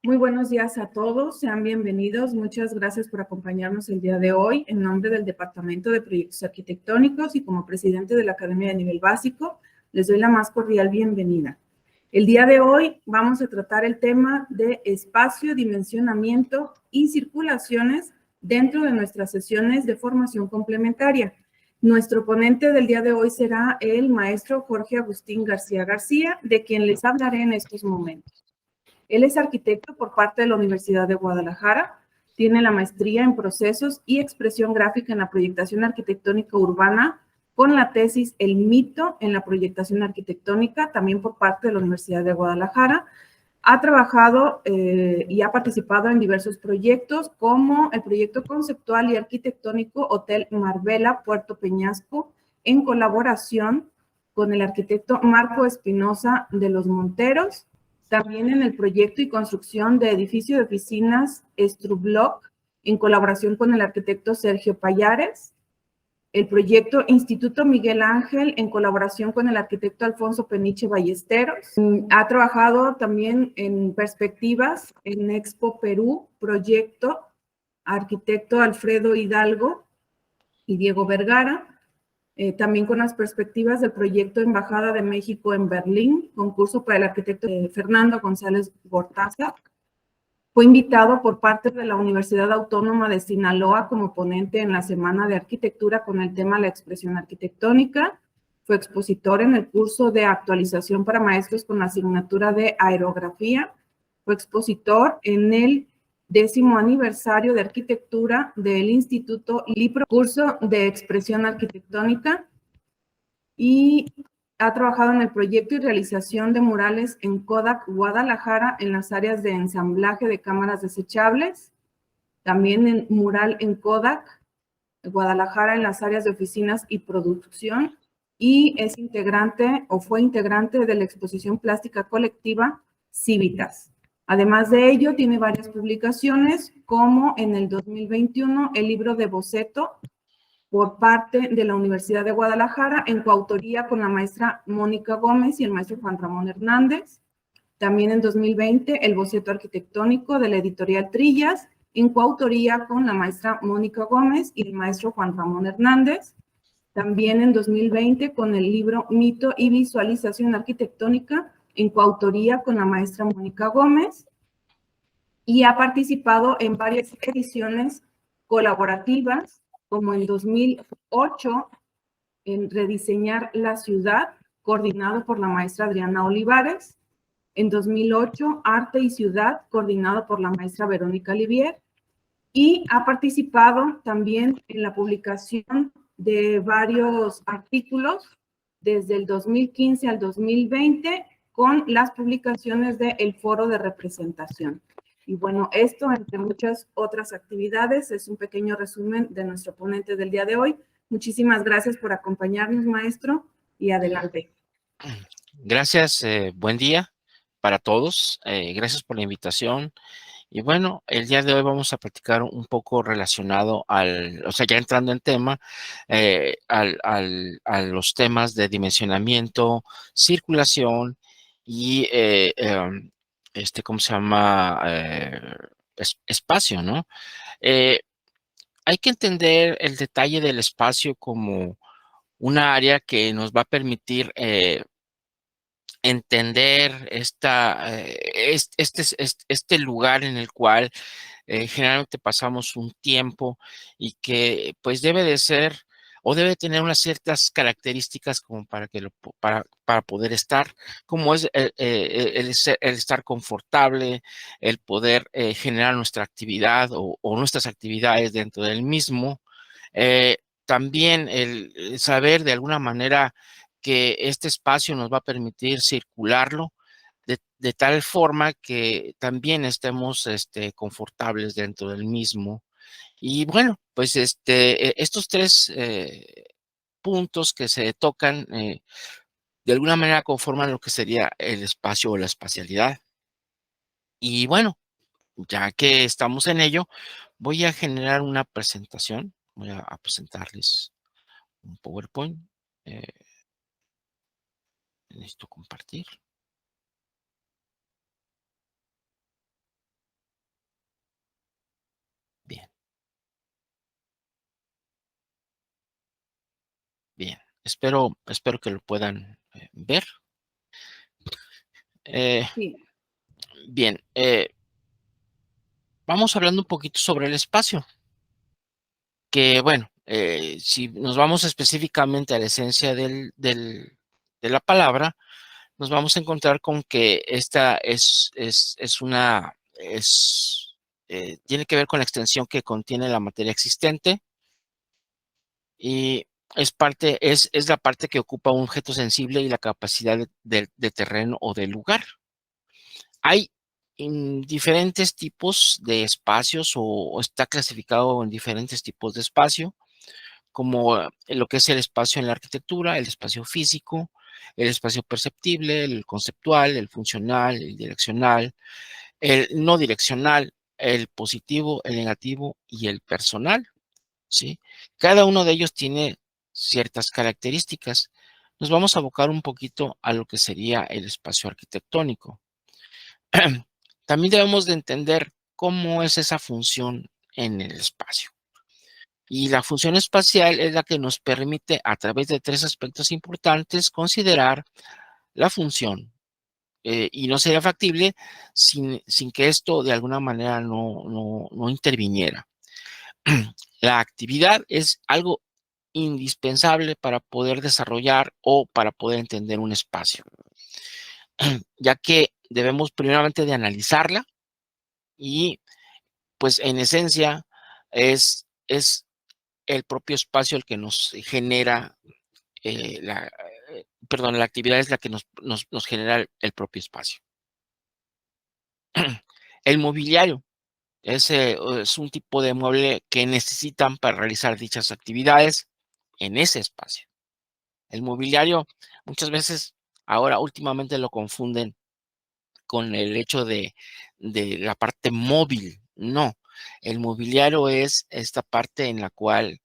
Muy buenos días a todos, sean bienvenidos. Muchas gracias por acompañarnos el día de hoy. En nombre del Departamento de Proyectos Arquitectónicos y como presidente de la Academia de Nivel Básico, les doy la más cordial bienvenida. El día de hoy vamos a tratar el tema de espacio, dimensionamiento y circulaciones dentro de nuestras sesiones de formación complementaria. Nuestro ponente del día de hoy será el maestro Jorge Agustín García García, de quien les hablaré en estos momentos. Él es arquitecto por parte de la Universidad de Guadalajara, tiene la maestría en procesos y expresión gráfica en la proyectación arquitectónica urbana, con la tesis El mito en la proyectación arquitectónica, también por parte de la Universidad de Guadalajara. Ha trabajado y ha participado en diversos proyectos, como el proyecto conceptual y arquitectónico Hotel Marbella Puerto Peñasco, en colaboración con el arquitecto Marco Espinosa de los Monteros. También en el proyecto y construcción de edificio de oficinas Strublock, en colaboración con el arquitecto Sergio Payares. El proyecto Instituto Miguel Ángel, en colaboración con el arquitecto Alfonso Peniche Ballesteros. Ha trabajado también en perspectivas en Expo Perú, proyecto arquitecto Alfredo Hidalgo y Diego Vergara. También con las perspectivas del proyecto Embajada de México en Berlín, concurso para el arquitecto Fernando González Gortaza. Fue invitado por parte de la Universidad Autónoma de Sinaloa como ponente en la Semana de Arquitectura con el tema La expresión arquitectónica. Fue expositor en el curso de actualización para maestros con la asignatura de aerografía. Fue expositor en el 10º aniversario de arquitectura del Instituto Lipro, curso de expresión arquitectónica, y ha trabajado en el proyecto y realización de murales en Kodak Guadalajara en las áreas de ensamblaje de cámaras desechables, también en mural en Kodak Guadalajara en las áreas de oficinas y producción, y es integrante o fue integrante de la exposición plástica colectiva Civitas. Además de ello, tiene varias publicaciones, como en el 2021 el libro de boceto por parte de la Universidad de Guadalajara, en coautoría con la maestra Mónica Gómez y el maestro Juan Ramón Hernández. También en 2020 el boceto arquitectónico de la editorial Trillas, en coautoría con la maestra Mónica Gómez y el maestro Juan Ramón Hernández. También en 2020 con el libro Mito y Visualización Arquitectónica, en coautoría con la maestra Mónica Gómez, y ha participado en varias ediciones colaborativas, como en 2008 en Rediseñar la Ciudad, coordinado por la maestra Adriana Olivares. En 2008, Arte y Ciudad, coordinado por la maestra Verónica Livier. Y ha participado también en la publicación de varios artículos desde el 2015 al 2020 con las publicaciones del Foro de Representación. Y bueno, esto, entre muchas otras actividades, es un pequeño resumen de nuestro ponente del día de hoy. Muchísimas gracias por acompañarnos, maestro, y adelante. Gracias, buen día para todos. Gracias por la invitación. Y bueno, el día de hoy vamos a platicar un poco relacionado o sea, ya entrando en tema, a los temas de dimensionamiento, circulación y, ¿cómo se llama? Espacio, ¿no? Eh, Hay que entender el detalle del espacio como una área que nos va a permitir entender este lugar en el cual generalmente pasamos un tiempo y que pues debe de ser o debe tener unas ciertas características como para poder estar, como es el estar confortable, el poder generar nuestra actividad o nuestras actividades dentro del mismo. Eh, También el saber de alguna manera que este espacio nos va a permitir circularlo de tal forma que también estemos confortables dentro del mismo. Y bueno, pues estos tres puntos que se tocan de alguna manera conforman lo que sería el espacio o la espacialidad. Y bueno, ya que estamos en ello, voy a generar una presentación. Voy a presentarles un PowerPoint. Eh, Necesito compartir. Espero que lo puedan ver. Sí, Bien, vamos hablando un poquito sobre el espacio, que bueno, si nos vamos específicamente a la esencia de la palabra, nos vamos a encontrar con que esta tiene que ver con la extensión que contiene la materia existente y es la parte que ocupa un objeto sensible y la capacidad de terreno o de lugar. Hay diferentes tipos de espacios o está clasificado en diferentes tipos de espacio, como lo que es el espacio en la arquitectura, el espacio físico, el espacio perceptible, el conceptual, el funcional, el direccional, el no direccional, el positivo, el negativo y el personal, ¿sí? Cada uno de ellos tiene ciertas características. Nos vamos a abocar un poquito a lo que sería el espacio arquitectónico. También debemos de entender cómo es esa función en el espacio. Y la función espacial es la que nos permite, a través de tres aspectos importantes, considerar la función. Y no sería factible sin que esto de alguna manera no interviniera. La actividad es algo indispensable para poder desarrollar o para poder entender un espacio, ya que debemos primeramente de analizarla y pues en esencia es el propio espacio el que nos genera, perdón, la actividad es la que nos genera el propio espacio. El mobiliario es un tipo de mueble que necesitan para realizar dichas actividades en ese espacio. El mobiliario muchas veces ahora últimamente lo confunden con el hecho de la parte móvil. No, el mobiliario es esta parte en la cual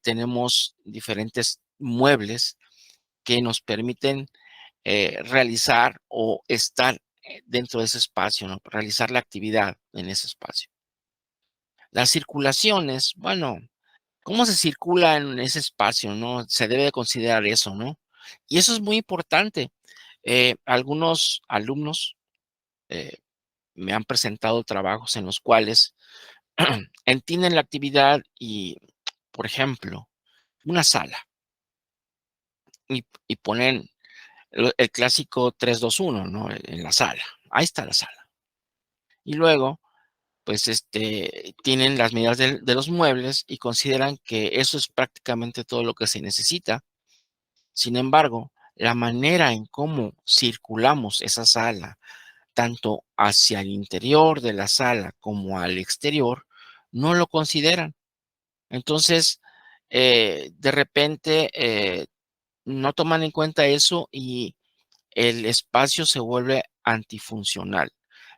tenemos diferentes muebles que nos permiten realizar o estar dentro de ese espacio, ¿no? Realizar la actividad en ese espacio. Las circulaciones, bueno, ¿cómo se circula en ese espacio, no? Se debe de considerar eso, ¿no? Y eso es muy importante. Algunos alumnos eh, me han presentado trabajos en los cuales entienden la actividad y, por ejemplo, una sala y ponen el clásico 3-2-1, ¿no? En la sala. Ahí está la sala. Y luego, pues, tienen las medidas de los muebles y consideran que eso es prácticamente todo lo que se necesita. Sin embargo, la manera en cómo circulamos esa sala, tanto hacia el interior de la sala como al exterior, no lo consideran. Entonces, de repente, no toman en cuenta eso y el espacio se vuelve antifuncional.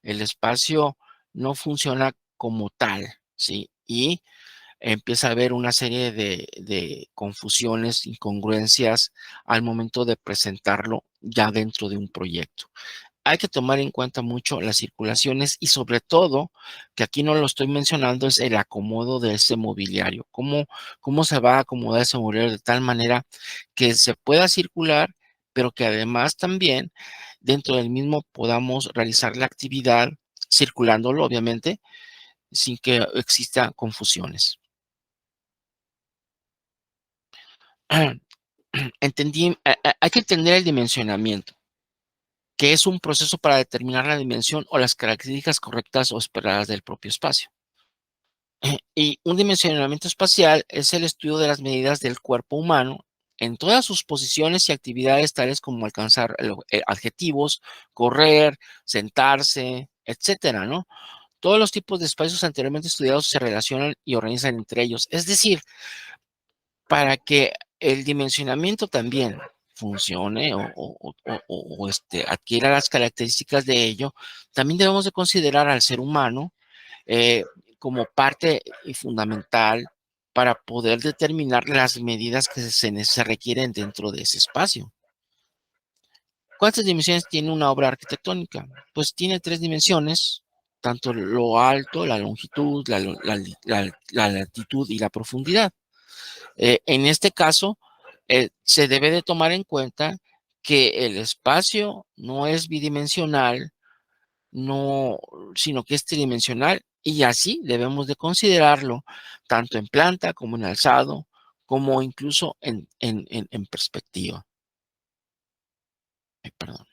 El espacio no funciona como tal, ¿sí? Y empieza a haber una serie de confusiones, incongruencias al momento de presentarlo ya dentro de un proyecto. Hay que tomar en cuenta mucho las circulaciones y sobre todo, que aquí no lo estoy mencionando, es el acomodo de ese mobiliario. Cómo se va a acomodar ese mobiliario de tal manera que se pueda circular, pero que además también dentro del mismo podamos realizar la actividad circulándolo, obviamente, sin que exista confusiones. Hay que entender el dimensionamiento, que es un proceso para determinar la dimensión o las características correctas o esperadas del propio espacio. Y un dimensionamiento espacial es el estudio de las medidas del cuerpo humano en todas sus posiciones y actividades tales como alcanzar adjetivos, correr, sentarse, etcétera, ¿no? Todos los tipos de espacios anteriormente estudiados se relacionan y organizan entre ellos. Es decir, para que el dimensionamiento también funcione o adquiera las características de ello, también debemos de considerar al ser humano eh, como parte y fundamental para poder determinar las medidas que se requieren dentro de ese espacio. ¿Cuántas dimensiones tiene una obra arquitectónica? Pues tiene tres dimensiones, tanto lo alto, la longitud, la latitud y la profundidad. En este caso, se debe de tomar en cuenta que el espacio no es bidimensional, no, sino que es tridimensional, y así debemos de considerarlo tanto en planta como en alzado, como incluso en perspectiva. Ay, perdón.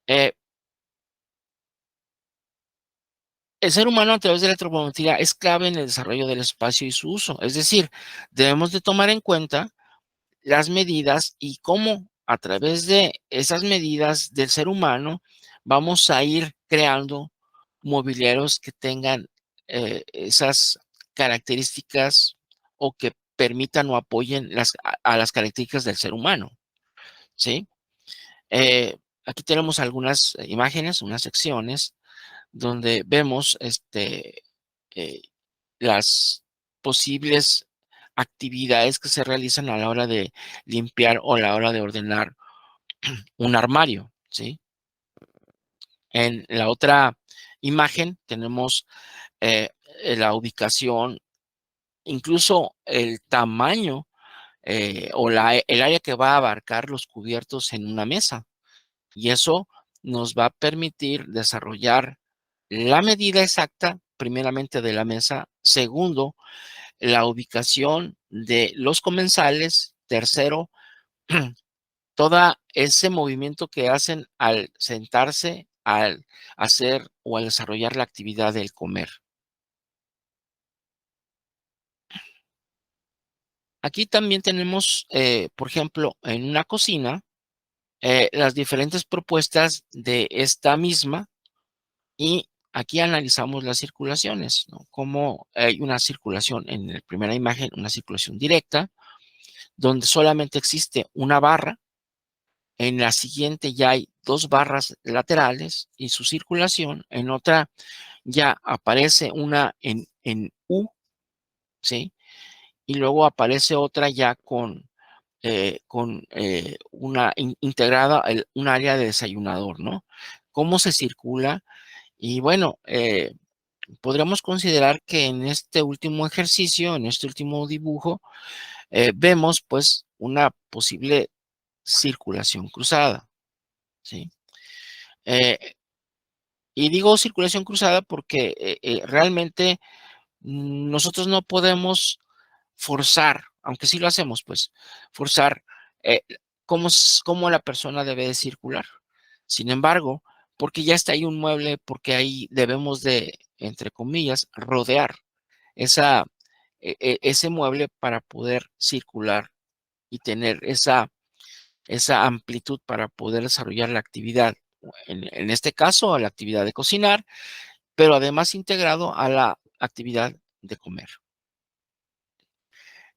Eh, el ser humano a través de la antropometría es clave en el desarrollo del espacio y su uso. Es decir, debemos de tomar en cuenta las medidas y cómo a través de esas medidas del ser humano vamos a ir creando mobiliarios que tengan esas características o que permitan o apoyen a las características del ser humano, ¿sí? Eh, Aquí tenemos algunas imágenes, unas secciones donde vemos eh, las posibles actividades que se realizan a la hora de limpiar o a la hora de ordenar un armario, ¿sí? En la otra imagen tenemos eh, la ubicación, incluso el tamaño o el área que va a abarcar los cubiertos en una mesa. Y eso nos va a permitir desarrollar la medida exacta, primeramente de la mesa, segundo, la ubicación de los comensales, tercero, todo ese movimiento que hacen al sentarse, al hacer o al desarrollar la actividad del comer. Aquí también tenemos, por ejemplo, en una cocina, las diferentes propuestas de esta misma y aquí analizamos las circulaciones, ¿no? Como hay una circulación en la primera imagen, una circulación directa, donde solamente existe una barra. En la siguiente ya hay dos barras laterales y su circulación. En otra ya aparece una en U, ¿sí? Y luego aparece otra ya con una integrada, un área de desayunador, ¿no? ¿Cómo se circula? Y bueno, podríamos considerar que en este último ejercicio, en este último dibujo, vemos pues una posible circulación cruzada, ¿sí? Eh, y digo circulación cruzada porque realmente nosotros no podemos forzar, aunque sí lo hacemos, pues, forzar eh, cómo la persona debe de circular. Sin embargo, porque ya está ahí un mueble, porque ahí debemos de, entre comillas, rodear esa, ese mueble para poder circular y tener esa amplitud para poder desarrollar la actividad, en este caso, a la actividad de cocinar, pero además integrado a la actividad de comer.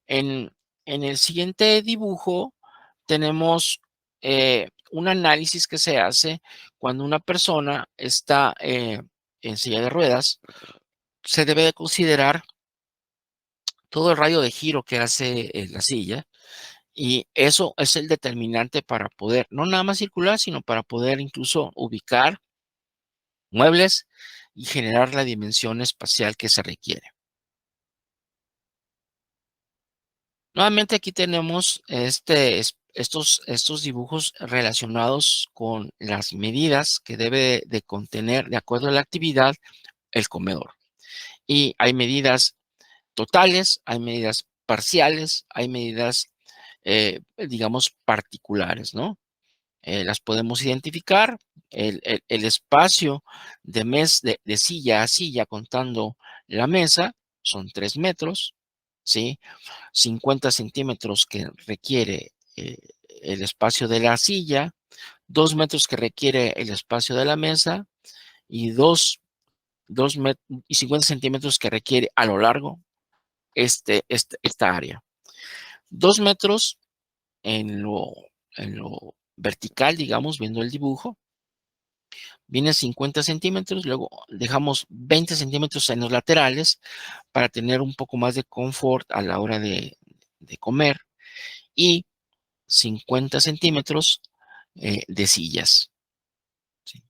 En, en el siguiente dibujo tenemos un análisis que se hace cuando una persona está en silla de ruedas. Se debe de considerar todo el radio de giro que hace la silla y eso es el determinante para poder, no nada más circular, sino para poder incluso ubicar muebles y generar la dimensión espacial que se requiere. Nuevamente aquí tenemos estos dibujos relacionados con las medidas que debe de contener, de acuerdo a la actividad, el comedor. Y hay medidas totales, hay medidas parciales, hay medidas, digamos, particulares, ¿no? Las podemos identificar. El espacio de silla a silla, contando la mesa, son 3 metros, ¿sí? 50 centímetros que requiere el espacio de la silla, 2 metros que requiere el espacio de la mesa y 50 centímetros que requiere a lo largo esta área. 2 metros en lo vertical, digamos, viendo el dibujo, viene 50 centímetros, luego dejamos 20 centímetros en los laterales para tener un poco más de confort a la hora de comer y 50 centímetros de sillas. ¿Sí?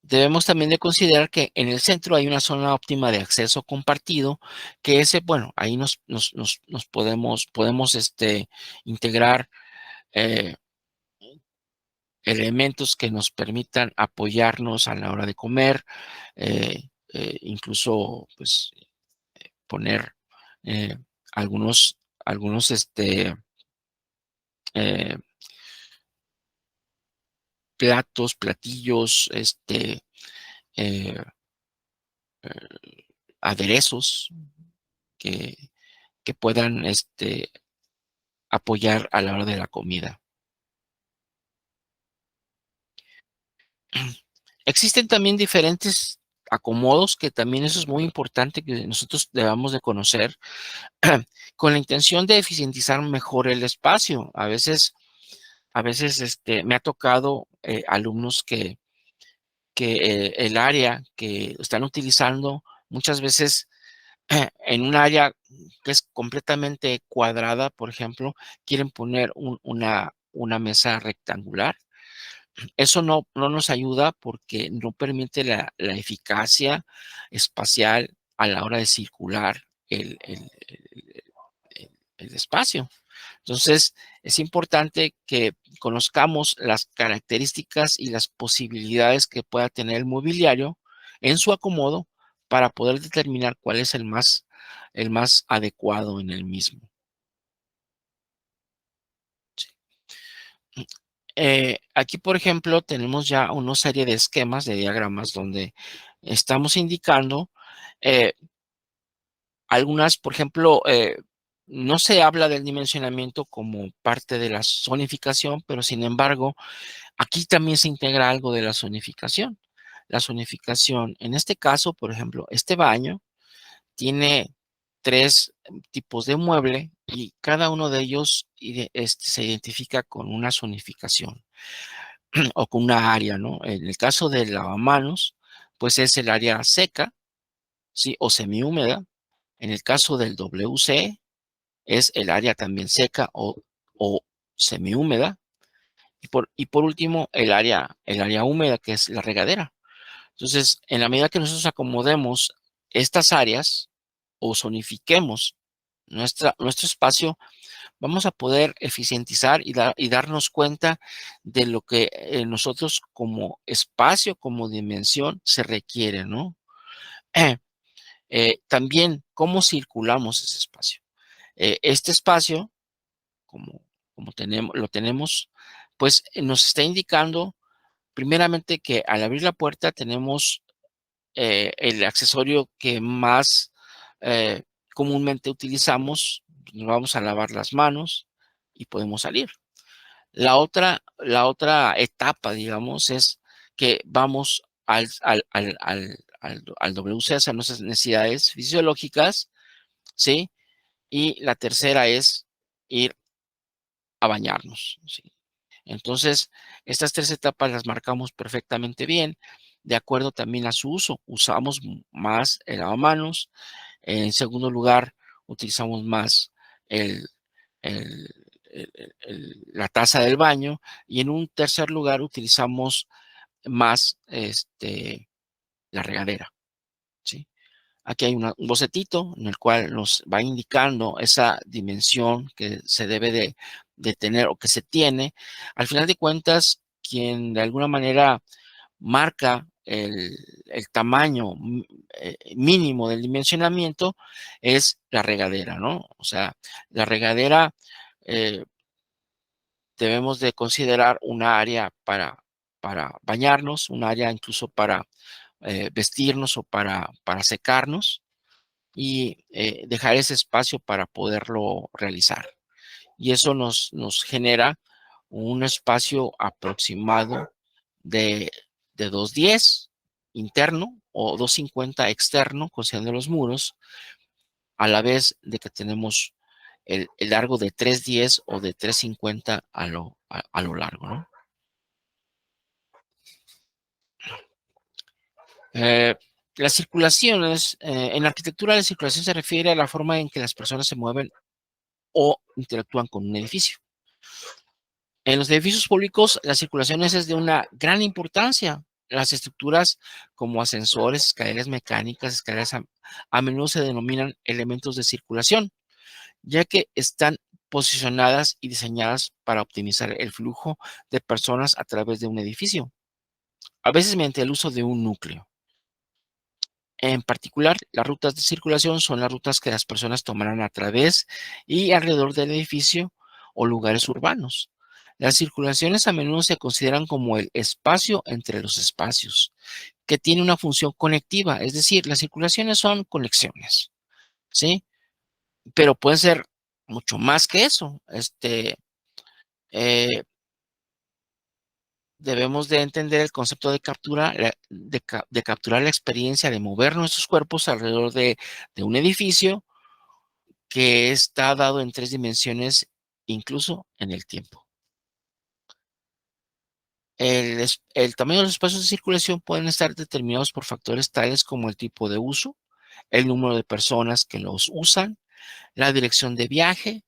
debemos también de considerar que en el centro hay una zona óptima de acceso compartido, que bueno, ahí nos podemos integrar eh, elementos que nos permitan apoyarnos a la hora de comer, incluso pues poner eh, algunos eh, platillos, eh, aderezos que, que puedan apoyar a la hora de la comida. Existen también diferentes acomodos, que también eso es muy importante que nosotros debamos de conocer, con la intención de eficientizar mejor el espacio. A veces me ha tocado alumnos que el área que están utilizando muchas veces en un área que es completamente cuadrada, por ejemplo, quieren poner una mesa rectangular. Eso no nos ayuda porque no permite la eficacia espacial a la hora de circular el espacio. Entonces, es importante que conozcamos las características y las posibilidades que pueda tener el mobiliario en su acomodo para poder determinar cuál es el más adecuado en el mismo. Aquí, por ejemplo, tenemos ya una serie de esquemas, de diagramas, donde estamos indicando eh, algunas, por ejemplo, no se habla del dimensionamiento como parte de la zonificación, pero sin embargo, aquí también se integra algo de la zonificación. La zonificación, en este caso, por ejemplo, este baño tiene tres tipos de mueble y cada uno de ellos se identifica con una zonificación o con una área, ¿no? En el caso del lavamanos, pues es el área seca, ¿sí? O semihúmeda. En el caso del WC, es el área también seca o semihúmeda. Y por último, el área húmeda, que es la regadera. Entonces, en la medida que nosotros acomodemos estas áreas o zonifiquemos nuestro espacio, vamos a poder eficientizar y darnos cuenta de lo que nosotros como espacio, como dimensión, se requiere, ¿no? También, ¿cómo circulamos ese espacio? Este espacio, como, como lo tenemos, pues nos está indicando primeramente que al abrir la puerta tenemos el accesorio que más eh, comúnmente utilizamos. Nos vamos a lavar las manos y podemos salir. La otra etapa, digamos, es que vamos al WC, a nuestras necesidades fisiológicas, ¿sí? Y la tercera es ir a bañarnos, ¿sí? Entonces, estas tres etapas las marcamos perfectamente bien, de acuerdo también a su uso. Usamos más el lavamanos. En segundo lugar, utilizamos más el, el- la taza del baño. Y en un tercer lugar, utilizamos más la regadera, ¿sí? Aquí hay un bocetito en el cual nos va indicando esa dimensión que se debe de tener o que se tiene. Al final de cuentas, quien de alguna manera marca el tamaño mínimo del dimensionamiento es la regadera, ¿no? O sea, la regadera eh, debemos de considerar una área para bañarnos, un área incluso para vestirnos o para secarnos y dejar ese espacio para poderlo realizar. Y eso nos genera un espacio aproximado de, de 210 interno o 250 externo, considerando los muros, a la vez de que tenemos el largo de 310 o de 350 a lo largo, ¿no? Eh, las circulaciones, en la arquitectura, la circulación se refiere a la forma en que las personas se mueven o interactúan con un edificio. En los edificios públicos, la circulación es de una gran importancia. Las estructuras como ascensores, escaleras mecánicas, escaleras a menudo se denominan elementos de circulación, ya que están posicionadas y diseñadas para optimizar el flujo de personas a través de un edificio, a veces mediante el uso de un núcleo. En particular, las rutas de circulación son las rutas que las personas tomarán a través y alrededor del edificio o lugares urbanos. Las circulaciones a menudo se consideran como el espacio entre los espacios, que tiene una función conectiva, es decir, las circulaciones son conexiones, ¿sí? Pero pueden ser mucho más que eso. Eh, Debemos de entender el concepto de captura, de capturar la experiencia de mover nuestros cuerpos alrededor de un edificio que está dado en 3 dimensiones, incluso en el tiempo. El tamaño de los espacios de circulación pueden estar determinados por factores tales como el tipo de uso, el número de personas que los usan, la dirección de viaje,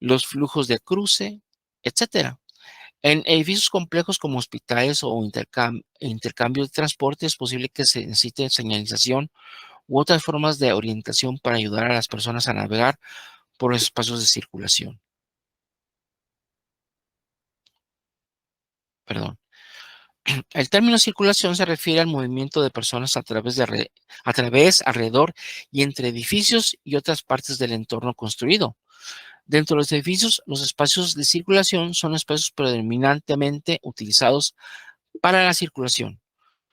los flujos de cruce, etcétera. En edificios complejos como hospitales o intercambio de transporte es posible que se necesite señalización u otras formas de orientación para ayudar a las personas a navegar por los espacios de circulación. Perdón. El término circulación se refiere al movimiento de personas a través, alrededor y entre edificios y otras partes del entorno construido. Dentro de los edificios, los espacios de circulación son espacios predominantemente utilizados para la circulación,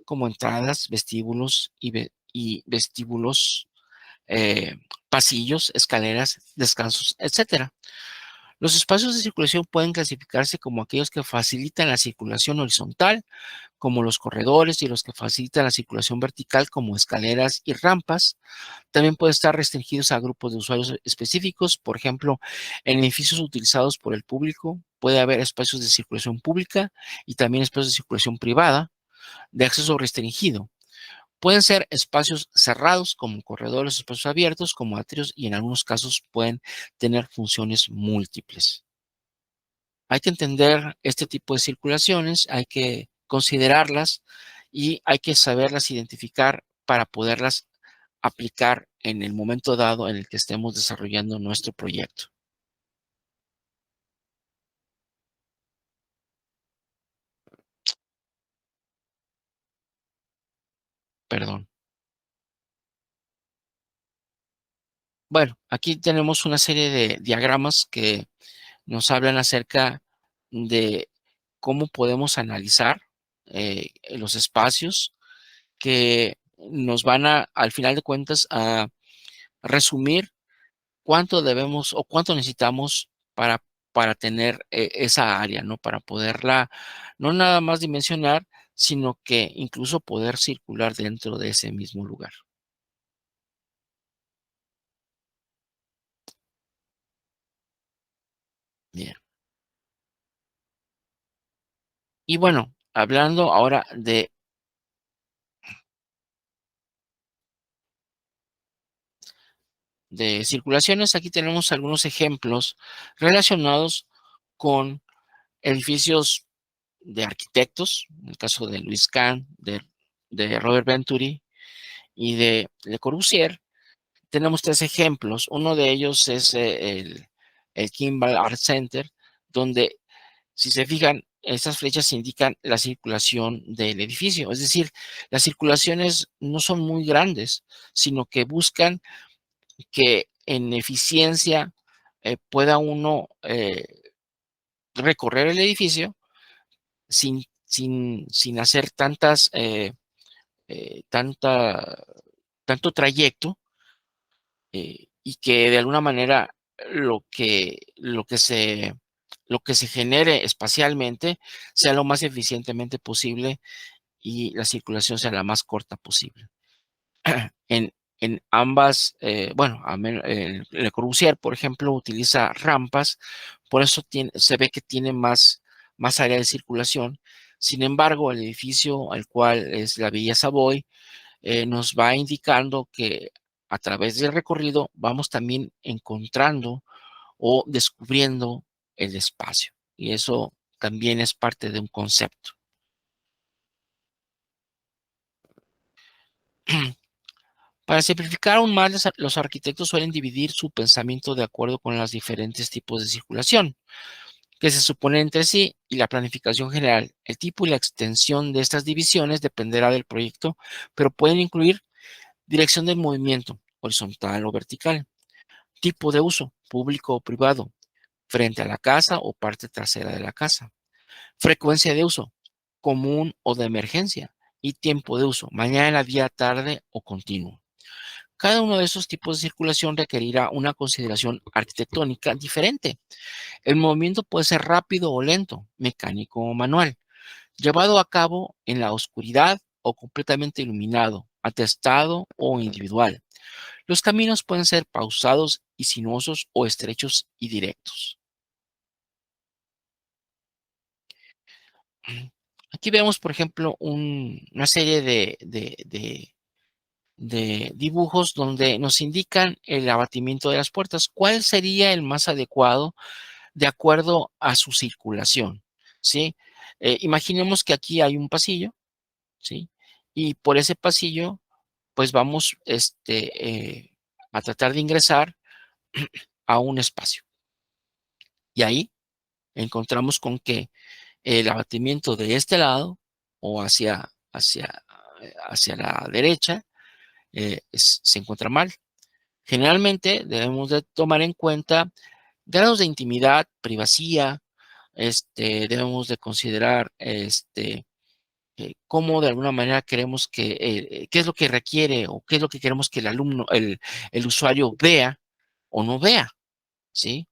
como entradas, vestíbulos y vestíbulos, pasillos, escaleras, descansos, etcétera. Los espacios de circulación pueden clasificarse como aquellos que facilitan la circulación horizontal, como los corredores, y los que facilitan la circulación vertical, como escaleras y rampas. También pueden estar restringidos a grupos de usuarios específicos. Por ejemplo, en edificios utilizados por el público puede haber espacios de circulación pública y también espacios de circulación privada de acceso restringido. Pueden ser espacios cerrados como corredores, espacios abiertos como atrios, y en algunos casos pueden tener funciones múltiples. Hay que entender este tipo de circulaciones, hay que considerarlas y hay que saberlas identificar para poderlas aplicar en el momento dado en el que estemos desarrollando nuestro proyecto. Perdón. Bueno, aquí tenemos una serie de diagramas que nos hablan acerca de cómo podemos analizar los espacios que nos van al final de cuentas, a resumir cuánto debemos o cuánto necesitamos para tener esa área, ¿no? Para poderla, no nada más dimensionar, sino que incluso poder circular dentro de ese mismo lugar. Bien. Y bueno, hablando ahora de circulaciones, aquí tenemos algunos ejemplos relacionados con edificios de arquitectos, en el caso de Louis Kahn, de Robert Venturi y de Le Corbusier. Tenemos 3 ejemplos. Uno de ellos es el Kimball Art Center, donde, si se fijan, estas flechas indican la circulación del edificio. Es decir, las circulaciones no son muy grandes, sino que buscan que en eficiencia pueda uno recorrer el edificio sin hacer tanta, tanto trayecto, y que de alguna manera lo que, lo que se, lo que se genere espacialmente sea lo más eficientemente posible y la circulación sea la más corta posible. En, en ambas, bueno, Le Corbusier, por ejemplo, utiliza rampas, por eso se ve que tiene más área de circulación. Sin embargo, el edificio al cual es la Villa Savoy nos va indicando que a través del recorrido vamos también encontrando o descubriendo el espacio. Y eso también es parte de un concepto. Para simplificar aún más, los arquitectos suelen dividir su pensamiento de acuerdo con los diferentes tipos de circulación que se suponen entre sí y la planificación general. El tipo y la extensión de estas divisiones dependerá del proyecto, pero pueden incluir dirección del movimiento, horizontal o vertical, tipo de uso, público o privado, frente a la casa o parte trasera de la casa, frecuencia de uso, común o de emergencia, y tiempo de uso, mañana, día, tarde o continuo. Cada uno de esos tipos de circulación requerirá una consideración arquitectónica diferente. El movimiento puede ser rápido o lento, mecánico o manual, llevado a cabo en la oscuridad o completamente iluminado, atestado o individual. Los caminos pueden ser pausados y sinuosos o estrechos y directos. Aquí vemos, por ejemplo, una serie de dibujos donde nos indican el abatimiento de las puertas. ¿Cuál sería el más adecuado de acuerdo a su circulación? ¿Sí? Imaginemos que aquí hay un pasillo, ¿sí? Y por ese pasillo, pues vamos a tratar de ingresar a un espacio. Y ahí encontramos con que el abatimiento de este lado o hacia la derecha se encuentra mal. Generalmente debemos de tomar en cuenta grados de intimidad, privacidad, debemos de considerar cómo de alguna manera queremos qué es lo que requiere o qué es lo que queremos que el alumno, el usuario vea o no vea, ¿sí?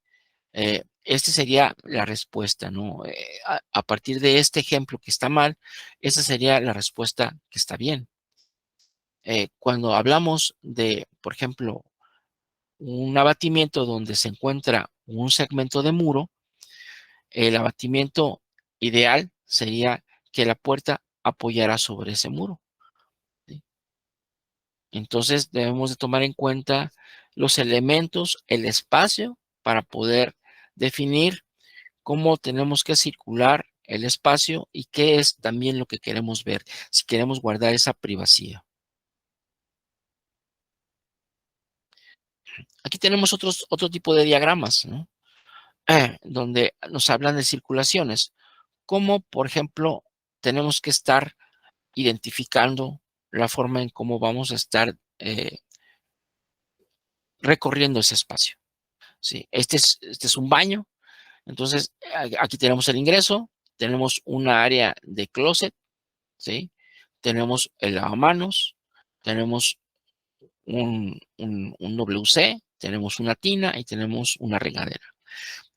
Esta sería la respuesta, ¿no? A partir de este ejemplo que está mal, esa sería la respuesta que está bien. Cuando hablamos de, por ejemplo, un abatimiento donde se encuentra un segmento de muro, el abatimiento ideal sería que la puerta apoyara sobre ese muro, ¿sí? Entonces debemos de tomar en cuenta los elementos, el espacio, para poder definir cómo tenemos que circular el espacio y qué es también lo que queremos ver, si queremos guardar esa privacidad. Aquí tenemos otro tipo de diagramas, ¿no? Donde nos hablan de circulaciones, como por ejemplo tenemos que estar identificando la forma en cómo vamos a estar recorriendo ese espacio, ¿sí? Este es un baño, entonces aquí tenemos el ingreso, tenemos una área de closet, ¿sí? Tenemos el lavamanos, tenemos un WC, tenemos una tina y tenemos una regadera.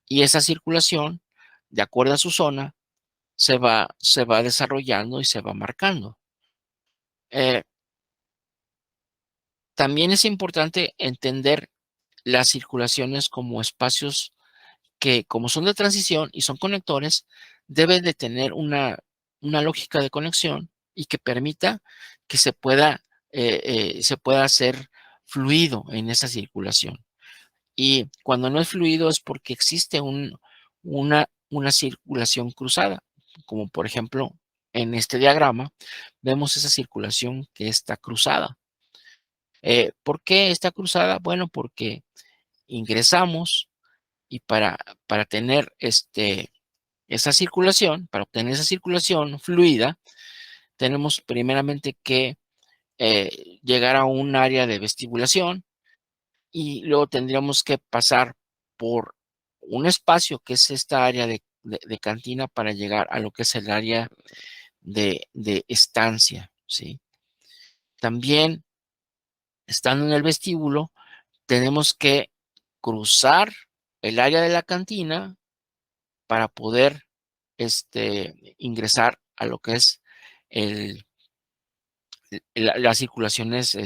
Y esa circulación, de acuerdo a su zona, se va desarrollando y se va marcando. Eh, También es importante entender las circulaciones como espacios que, como son de transición y son conectores, deben de tener una lógica de conexión y que permita que se pueda hacer fluido en esa circulación. Y cuando no es fluido es porque existe una circulación cruzada, como por ejemplo en este diagrama vemos esa circulación que está cruzada. ¿Por qué está cruzada? Bueno, porque ingresamos y para tener esa circulación, para obtener esa circulación fluida, tenemos primeramente que llegar a un área de vestibulación y luego tendríamos que pasar por un espacio que es esta área de cantina para llegar a lo que es el área de estancia, ¿sí? También, estando en el vestíbulo, tenemos que cruzar el área de la cantina para poder ingresar a lo que es el, las circulaciones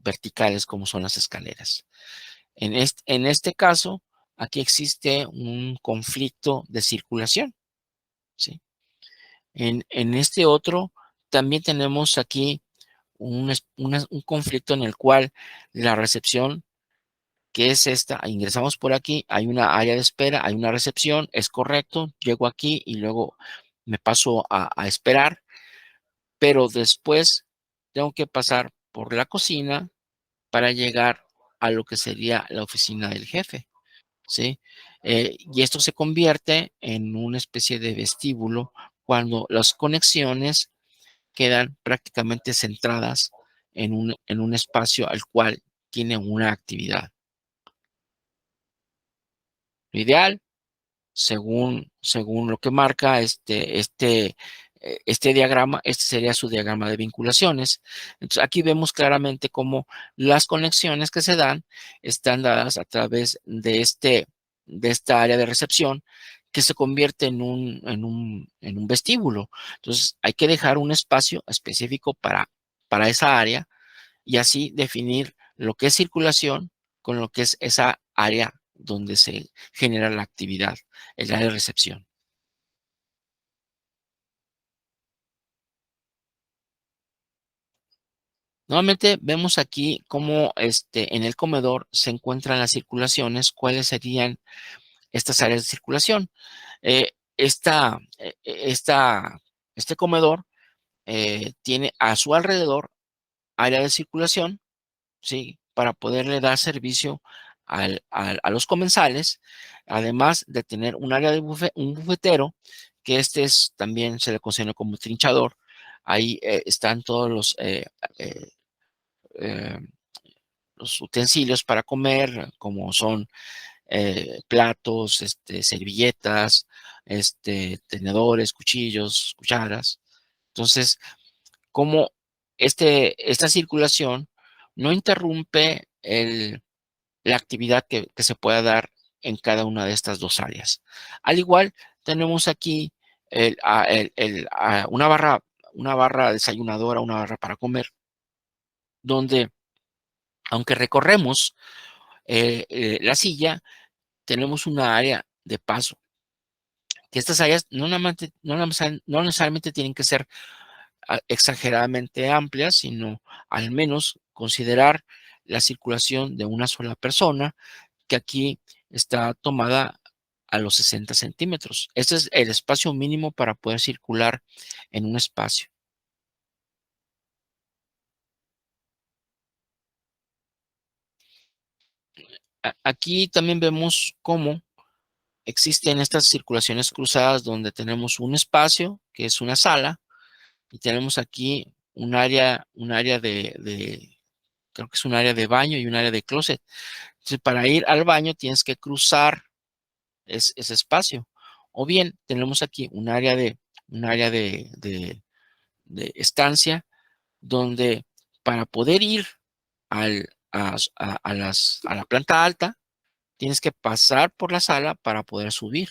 verticales, como son las escaleras. En este caso, aquí existe un conflicto de circulación, ¿sí? En este otro, también tenemos aquí un conflicto en el cual la recepción, que es esta, ingresamos por aquí, hay una área de espera, hay una recepción, es correcto, llego aquí y luego me paso a esperar, pero después tengo que pasar por la cocina para llegar a lo que sería la oficina del jefe, ¿sí? Y esto se convierte en una especie de vestíbulo cuando las conexiones quedan prácticamente centradas en un espacio al cual tiene una actividad. Lo ideal, según lo que marca este diagrama, este sería su diagrama de vinculaciones. Entonces, aquí vemos claramente cómo las conexiones que se dan están dadas a través de esta área de recepción que se convierte en un vestíbulo. Entonces, hay que dejar un espacio específico para esa área y así definir lo que es circulación con lo que es esa área donde se genera la actividad, el área de recepción. Nuevamente vemos aquí cómo en el comedor se encuentran las circulaciones, cuáles serían estas áreas de circulación. Este comedor tiene a su alrededor área de circulación, ¿sí? Para poderle dar servicio a los comensales, además de tener un área de un bufetero, que también se le considera como trinchador. Ahí están todos eh, eh, los utensilios para comer, como son platos, servilletas, tenedores, cuchillos, cucharas. Entonces, como esta circulación no interrumpe la actividad que se pueda dar en cada una de estas dos áreas. Al igual, tenemos aquí una barra desayunadora, una barra para comer, donde, aunque recorremos la silla, tenemos una área de paso. Que estas áreas no necesariamente tienen que ser exageradamente amplias, sino al menos considerar la circulación de una sola persona, que aquí está tomada a los 60 centímetros. Este es el espacio mínimo para poder circular en un espacio. Aquí también vemos cómo existen estas circulaciones cruzadas donde tenemos un espacio, que es una sala, y tenemos aquí un área creo que es un área de baño y un área de closet. Entonces, para ir al baño tienes que cruzar ese espacio. O bien tenemos aquí un área de estancia donde, para poder ir a la planta alta, tienes que pasar por la sala para poder subir.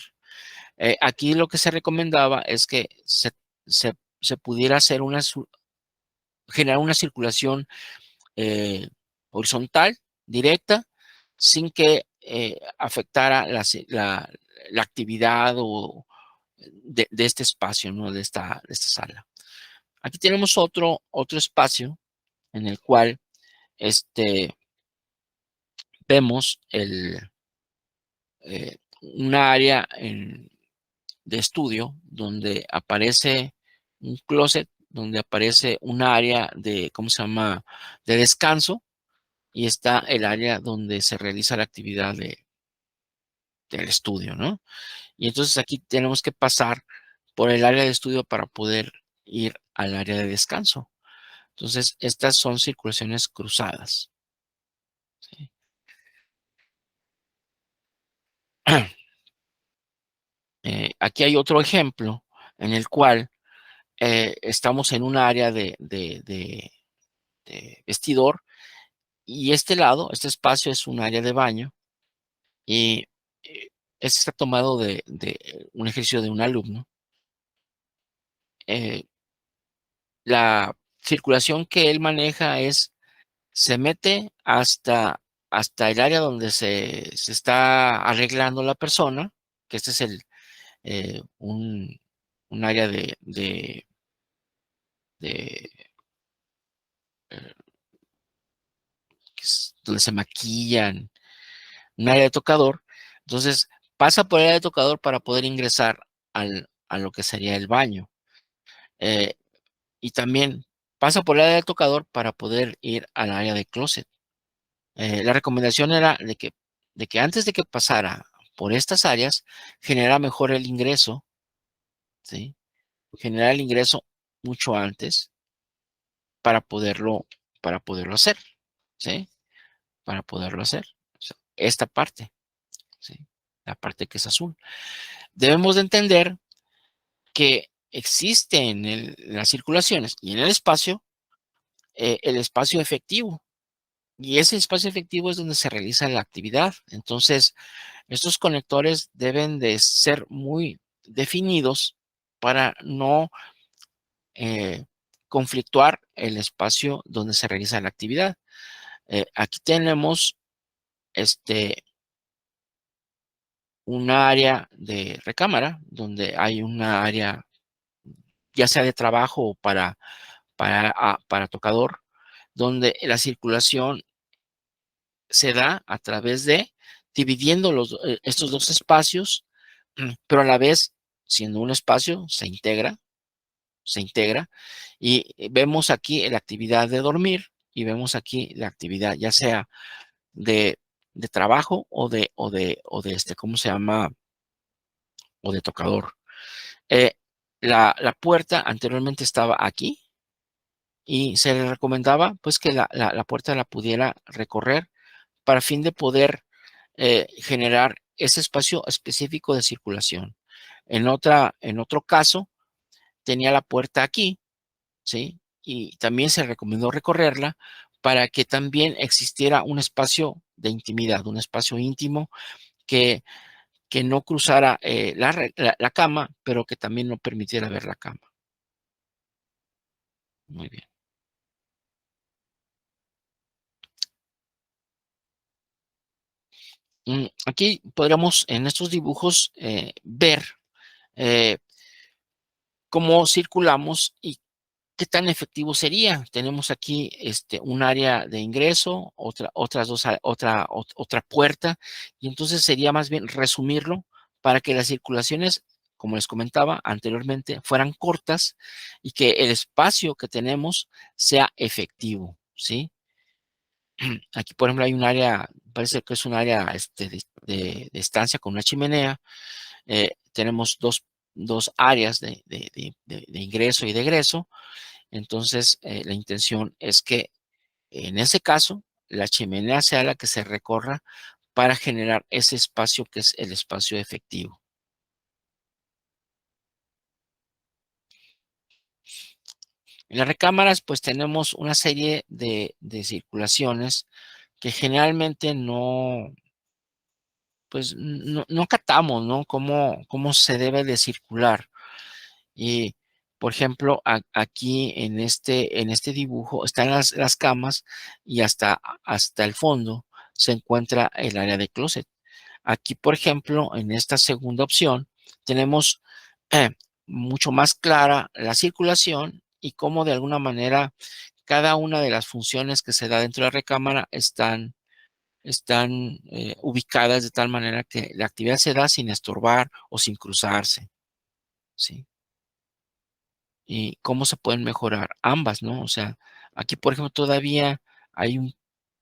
Aquí lo que se recomendaba es que se pudiera generar una circulación horizontal, directa, sin que afectara la actividad de este espacio, ¿no? De esta sala. Aquí tenemos otro espacio en el cual vemos una área de estudio donde aparece un closet, donde aparece un área ¿cómo se llama?, de descanso, y está el área donde se realiza la actividad del estudio, ¿no? Y entonces aquí tenemos que pasar por el área de estudio para poder ir al área de descanso. Entonces, estas son circulaciones cruzadas, ¿sí? Aquí hay otro ejemplo en el cual estamos en un área de vestidor, y este espacio es un área de baño, y este está tomado de un ejercicio de un alumno. Eh, la circulación que él maneja se mete hasta el área donde se está arreglando la persona, que este es un área de, eh, donde se maquillan, un área de tocador. Entonces, pasa por el área de tocador para poder ingresar a lo que sería el baño. Y también pasa por el área del tocador para poder ir al área de closet. La recomendación era de que antes de que pasara por estas áreas, generara mejor el ingreso, ¿sí? Generar el ingreso mucho antes para para poderlo hacer, ¿sí? Para poderlo hacer. O sea, esta parte, ¿sí? La parte que es azul. Debemos de entender que existe en las circulaciones y en el espacio efectivo. Y ese espacio efectivo es donde se realiza la actividad. Entonces, estos conectores deben de ser muy definidos para no conflictuar el espacio donde se realiza la actividad. Aquí tenemos un área de recámara donde hay una área ya sea de trabajo o para tocador, donde la circulación se da a través de dividiendo estos dos espacios, pero a la vez, siendo un espacio, se integra y vemos aquí la actividad de dormir y vemos aquí la actividad ya sea de, de trabajo o de ¿cómo se llama? O de tocador. Eh, la puerta anteriormente estaba aquí y se le recomendaba pues que la puerta la pudiera recorrer para fin de poder generar ese espacio específico de circulación. En otro caso, tenía la puerta aquí, ¿sí? Y también se recomendó recorrerla para que también existiera un espacio de intimidad, un espacio íntimo que, que no cruzara la cama, pero que también no permitiera ver la cama. Muy bien. Aquí podríamos en estos dibujos ver eh, cómo circulamos y qué tan efectivo sería. Tenemos aquí un área de ingreso, otras dos, otra puerta, y entonces sería más bien resumirlo para que las circulaciones, como les comentaba anteriormente, fueran cortas y que el espacio que tenemos sea efectivo, ¿sí? Aquí, por ejemplo, hay un área, parece que es un área de estancia con una chimenea. Tenemos dos áreas de ingreso y de egreso. Entonces, la intención es que en ese caso, la chimenea sea la que se recorra para generar ese espacio que es el espacio efectivo. En las recámaras, pues tenemos una serie de circulaciones que generalmente pues no catamos, ¿no? Cómo se debe de circular. Y, por ejemplo, aquí en este dibujo están las camas y hasta el fondo se encuentra el área de closet. Aquí, por ejemplo, en esta segunda opción, tenemos eh, mucho más clara la circulación y cómo de alguna manera cada una de las funciones que se da dentro de la recámara están ubicadas de tal manera que la actividad se da sin estorbar o sin cruzarse, ¿sí? Y cómo se pueden mejorar ambas, ¿no? O sea, aquí, por ejemplo, todavía hay un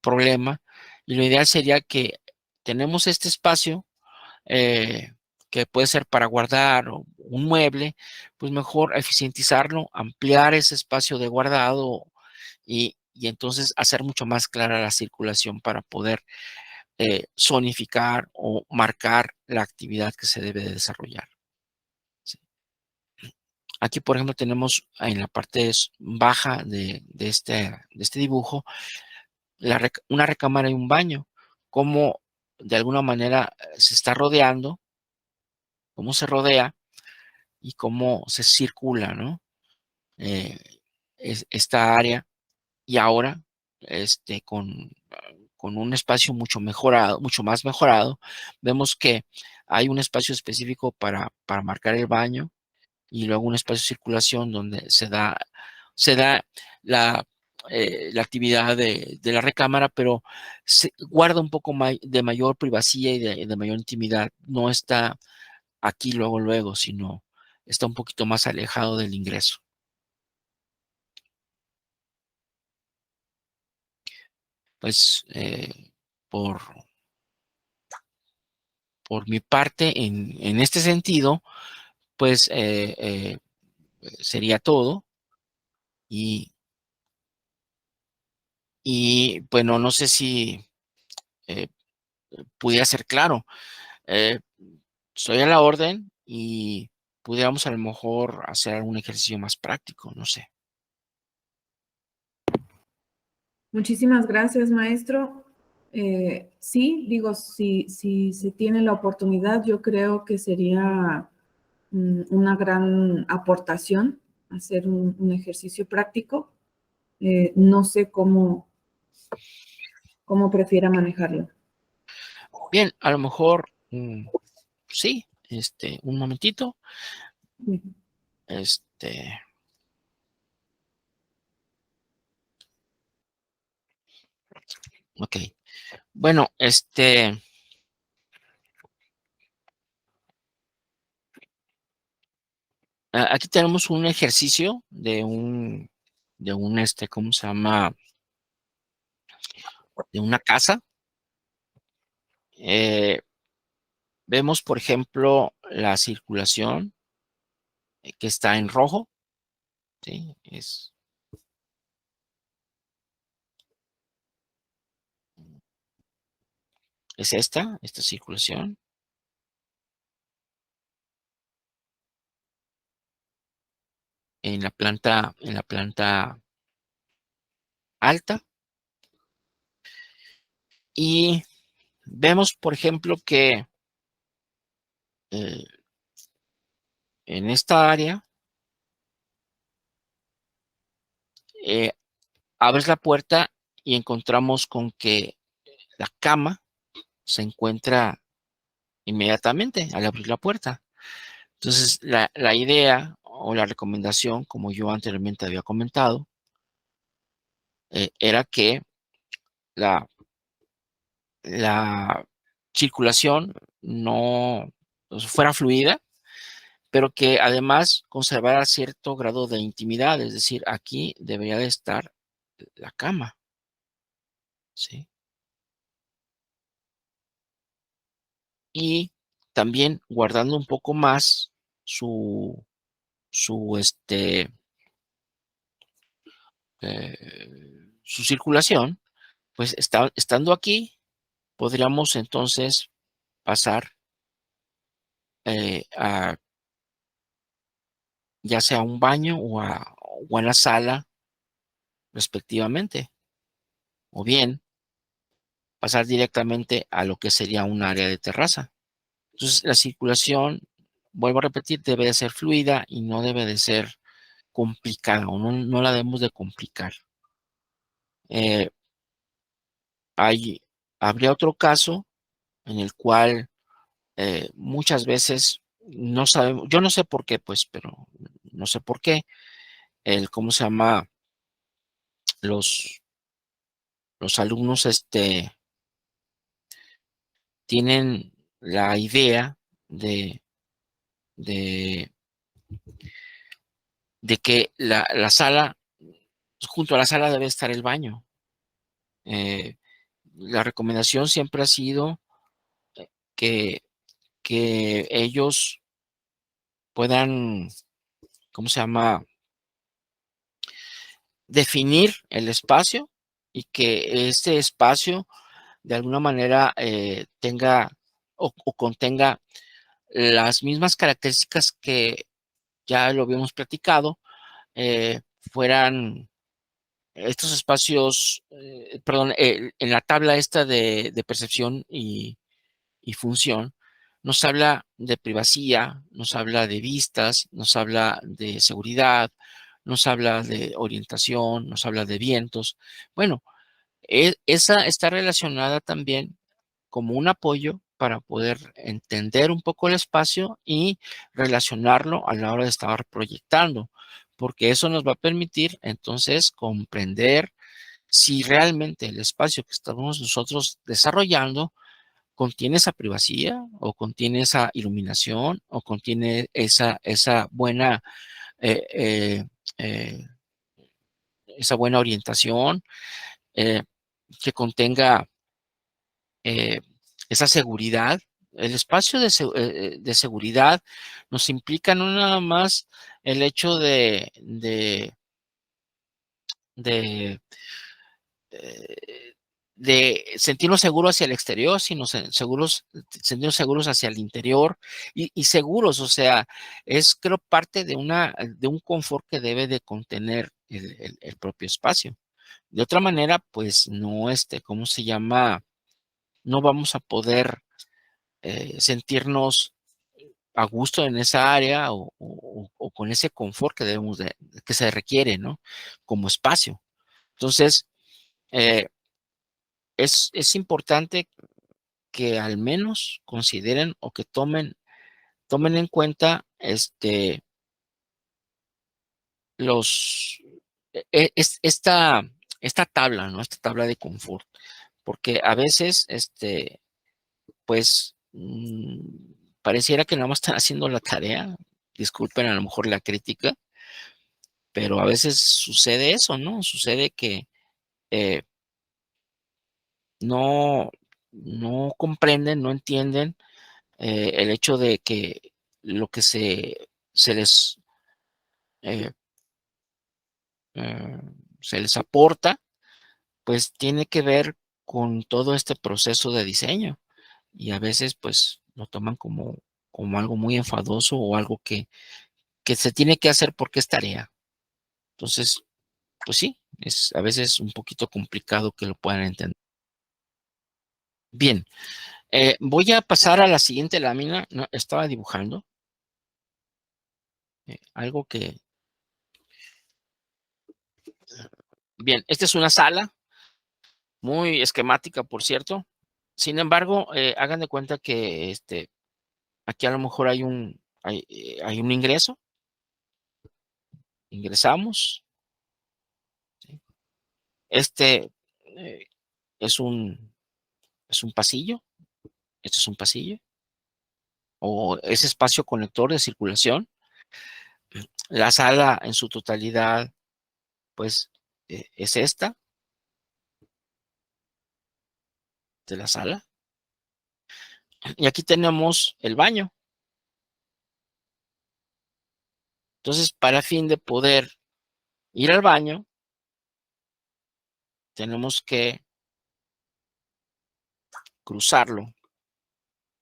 problema y lo ideal sería que tenemos este espacio que puede ser para guardar o un mueble, pues mejor eficientizarlo, ampliar ese espacio de guardado y entonces hacer mucho más clara la circulación para poder zonificar o marcar la actividad que se debe de desarrollar. ¿Sí? Aquí, por ejemplo, tenemos en la parte baja de este dibujo una recámara y un baño, como de alguna manera se está rodeando, cómo se rodea y cómo se circula, ¿no? Eh, esta área y ahora con un espacio mucho mejorado, mucho más mejorado, vemos que hay un espacio específico para marcar el baño y luego un espacio de circulación donde se da la, la actividad de la recámara, pero se guarda un poco de mayor privacidad y de mayor intimidad. No está aquí luego, sino está un poquito más alejado del ingreso. pues, por, por mi parte, en este sentido, pues, sería todo. Y, bueno, no sé si eh, pudiera ser claro. Eh, Estoy a la orden y pudiéramos a lo mejor hacer algún ejercicio más práctico, no sé. Muchísimas gracias, maestro. Sí, digo, si se tiene la oportunidad, yo creo que sería una gran aportación hacer un ejercicio práctico. No sé cómo prefiera manejarlo. Bien, a lo mejor, sí, un momentito. Sí. Este, ok. Bueno, aquí tenemos un ejercicio ¿cómo se llama? De una casa. Eh, Vemos, por ejemplo, la circulación que está en rojo, ¿sí? Es esta circulación en la planta alta. Y vemos, por ejemplo, que eh, en esta área eh, abres la puerta y encontramos con que la cama se encuentra inmediatamente al abrir la puerta. Entonces, la idea o la recomendación, como yo anteriormente había comentado, era que la, la circulación no fuera fluida, pero que además conservara cierto grado de intimidad, es decir, aquí debería de estar la cama, ¿sí? Y también guardando un poco más su, su, su circulación, pues estando aquí, podríamos entonces pasar a ya sea a un baño o a la sala respectivamente, o bien pasar directamente a lo que sería un área de terraza. Entonces, la circulación, vuelvo a repetir, debe de ser fluida y no debe de ser complicada, o no la debemos de complicar. Eh, hay, Habría otro caso en el cual muchas veces no sabemos, yo no sé por qué, pues, pero no sé por qué, ¿cómo se llama? Los, los alumnos, tienen la idea de, de, de que la sala, junto a la sala debe estar el baño. Eh, la recomendación siempre ha sido que, que ellos puedan, ¿cómo se llama? Definir el espacio y que este espacio de alguna manera tenga o contenga las mismas características que ya lo habíamos platicado, fueran estos espacios, perdón, en la tabla esta de percepción y función, nos habla de privacidad, nos habla de vistas, nos habla de seguridad, nos habla de orientación, nos habla de vientos. Bueno, esa está relacionada también como un apoyo para poder entender un poco el espacio y relacionarlo a la hora de estar proyectando, porque eso nos va a permitir entonces comprender si realmente el espacio que estamos nosotros desarrollando contiene esa privacidad o contiene esa iluminación o contiene esa buena, eh, eh, eh, esa buena orientación. que contenga esa seguridad. El espacio de seguridad nos implica no nada más el hecho de, eh, de sentirnos seguros hacia el exterior, sino sentirnos seguros hacia el interior y seguros, o sea, es creo parte de de un confort que debe de contener el propio espacio. De otra manera, pues no, ¿cómo se llama? No vamos a poder sentirnos a gusto en esa área o con ese confort que que se requiere, ¿no? Como espacio. Entonces, eh, es importante que al menos consideren o que tomen en cuenta los, esta tabla, ¿no? Esta tabla de confort. Porque a veces, pues, pareciera que nada más están haciendo la tarea. Disculpen a lo mejor la crítica, pero a veces sucede eso, ¿no? Sucede que eh, no, no comprenden, no entienden el hecho de que lo que se les, eh, eh, se les aporta, pues tiene que ver con todo este proceso de diseño. Y a veces, pues, lo toman como algo muy enfadoso o algo que se tiene que hacer porque es tarea. Entonces, pues sí, es a veces un poquito complicado que lo puedan entender. Bien, voy a pasar a la siguiente lámina. No, estaba dibujando algo que... Bien, esta es una sala muy esquemática, por cierto. Sin embargo, hagan de cuenta que aquí a lo mejor hay un ingreso. Ingresamos. ¿Sí? Este eh, es es un pasillo. Este es un pasillo. O ese espacio conector de circulación. La sala en su totalidad, pues, es esta de la sala. Y aquí tenemos el baño. Entonces, para fin de poder ir al baño, tenemos que cruzarlo.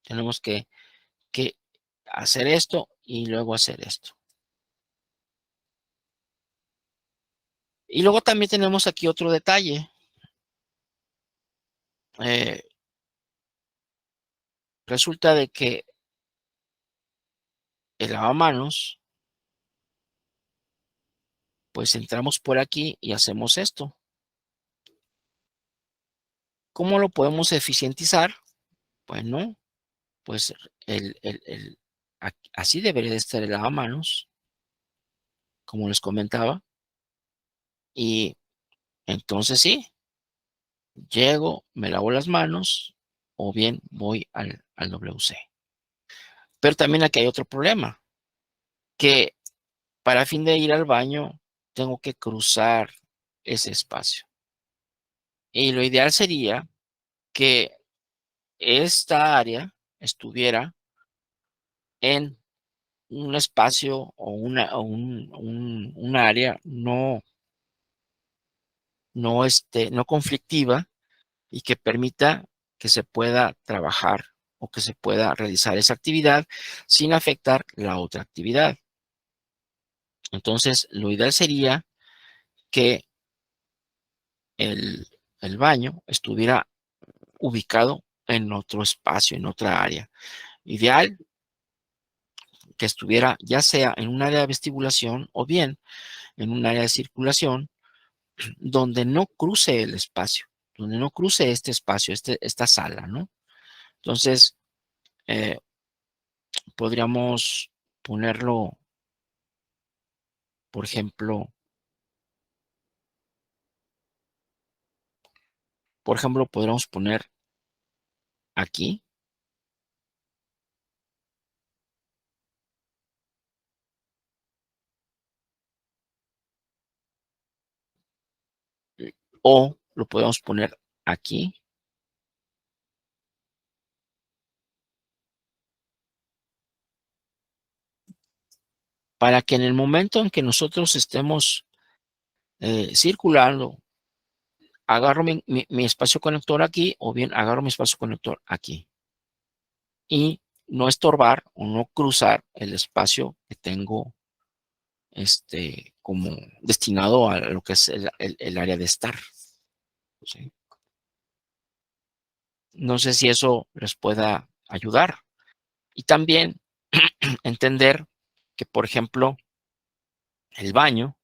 Tenemos que hacer esto y luego hacer esto. Y luego también tenemos aquí otro detalle. Eh, Resulta de que el lavamanos, pues entramos por aquí y hacemos esto. ¿Cómo lo podemos eficientizar? Pues no, pues así debería de estar el lavamanos, como les comentaba. Y entonces sí, llego, me lavo las manos o bien voy al WC. Pero también aquí hay otro problema, que para fin de ir al baño tengo que cruzar ese espacio. Y lo ideal sería que esta área estuviera en un espacio o un área no conflictiva y que permita que se pueda trabajar o que se pueda realizar esa actividad sin afectar la otra actividad. Entonces, lo ideal sería que el, el baño estuviera ubicado en otro espacio, en otra área. Ideal que estuviera ya sea en un área de vestibulación o bien en un área de circulación donde no cruce el espacio, donde no cruce este espacio, esta sala, ¿no? Entonces, eh, podríamos ponerlo, por ejemplo, podríamos poner aquí o lo podemos poner aquí. Para que en el momento en que nosotros estemos circulando, agarro mi espacio conector aquí, o bien agarro mi espacio conector aquí. Y no estorbar o no cruzar el espacio que tengo como destinado a lo que es el área de estar. ¿Sí? No sé si eso les pueda ayudar. Y también entender que, por ejemplo, el baño,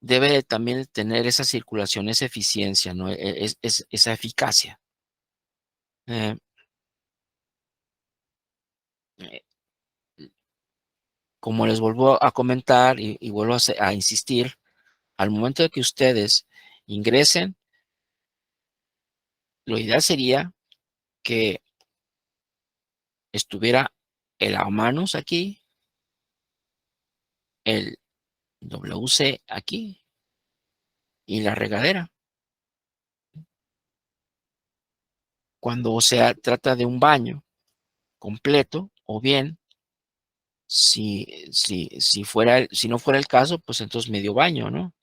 debe también tener esa circulación, esa eficiencia, ¿no? Esa eficacia. Eh, eh, Como les vuelvo a comentar y vuelvo a insistir, al momento de que ustedes ingresen, lo ideal sería que estuviera el lavamanos aquí, el WC aquí y la regadera. Cuando se trata de un baño completo, o bien, si no fuera el caso, pues entonces medio baño, ¿no?